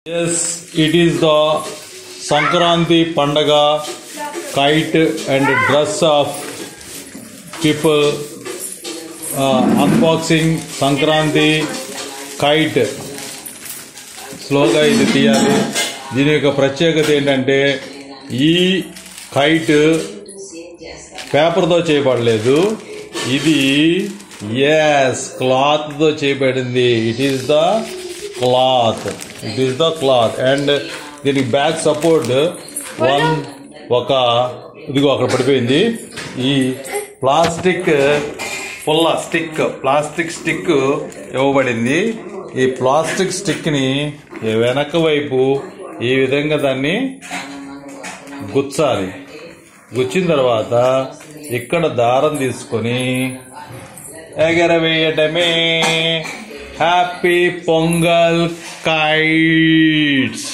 Yes, it is the Sankranti Pandaga kite and dress of people unboxing Sankranti kite. స్లోగా ఇది తీయాలి. దీని యొక్క ప్రత్యేకత ఏంటంటే ఈ కైట్ పేపర్తో చేయబడలేదు, ఇది క్లాత్ తో చేయబడింది. It is the cloth and దీనికి బ్యాక్ సపోర్ట్ ఇదిగో అక్కడ పడిపోయింది. ఈ ప్లాస్టిక్ స్టిక్ ఇవ్వబడింది. ఈ ప్లాస్టిక్ స్టిక్ ని వెనక వైపు ఈ విధంగా దాన్ని గుచ్చాలి. గుచ్చిన తర్వాత ఇక్కడ దారం తీసుకొని ఎగరవేయటమే. Happy pongal kites.